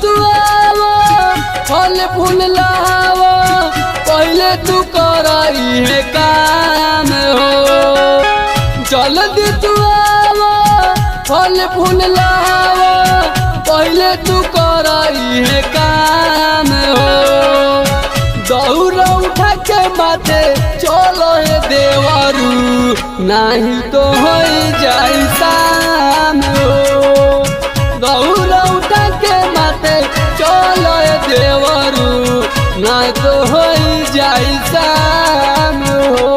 तू आवो फल फूल लावो पहले तू कराई है काम हो। जल्दी तू आवो फल फूल लावो पहले तू कराई है काम हो। दौड़ उठा के माथे चलो है देवरू नहीं तो हो जाई शाम हो। दौड़ उठा के माथे चलो है देवरू नहीं तो हो जाई शाम हो।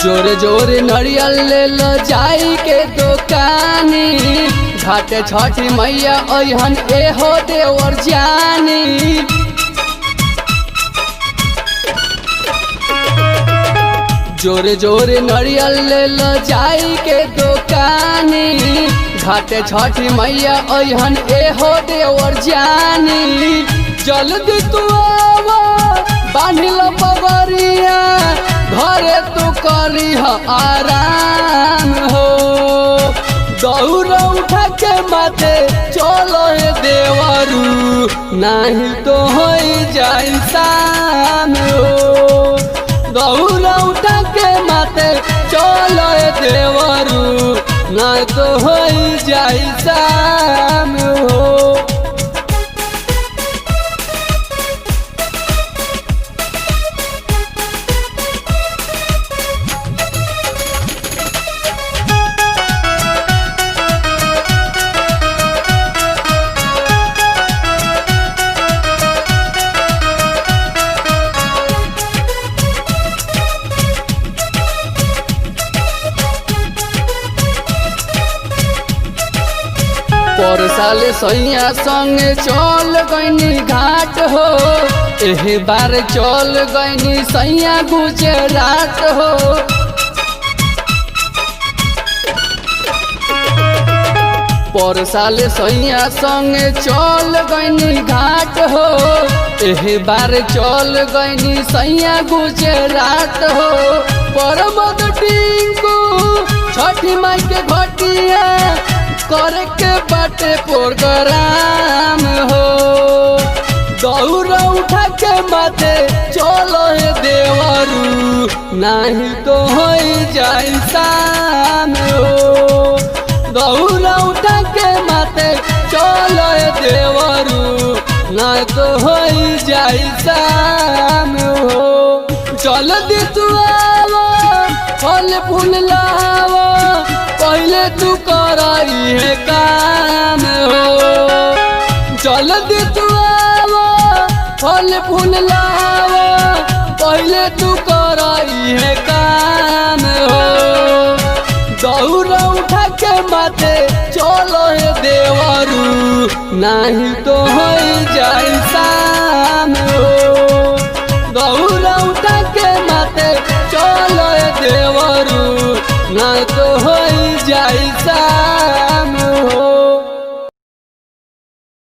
जोरे जोरे नरियल ले लो जाई के दुकानी घाटे छठी मैया अहन एहो देवर जानी। जोरे जोरे नरियल ले लो जाई के दुकानी घाटे छठी मैया अहन एहो देवर जानी। जल्दी तू आवो बांधिल पगरिया घरे तू करी आराम हो। दौड़ उठा के माथे चलो है देवरू नहीं तो हो जाई शाम हो। दौड़ उठा के माथे चलो है देवरू नहीं तो हो जाई शाम हो। पर साले सैया संग चल गईनी घाट हो एह बार चल गईनी सैया गुजरात हो। पर साले सैया संग चल गईनी घाट हो एह बार चल गईनी सैया गुजरात हो। पर मद टिंकू छठी माई के घटिया करे के बाटे प्रोग्राम हो। दौड़ उठा के माथे चलो है देवरू नहीं तो हो जाई शाम हो। दौड़ उठा के माथे चलो है देवरू नहीं तो हो जाई शाम हो। जल्दी तू आवो फल फूल लावो पहले तू कराई है काम हो। जल्दी तू आवो फल फूल लावो पहले तू कराई है काम हो। दौड़ उठा के माथे चलो है देवरू नहीं तो हो जाई शाम हो।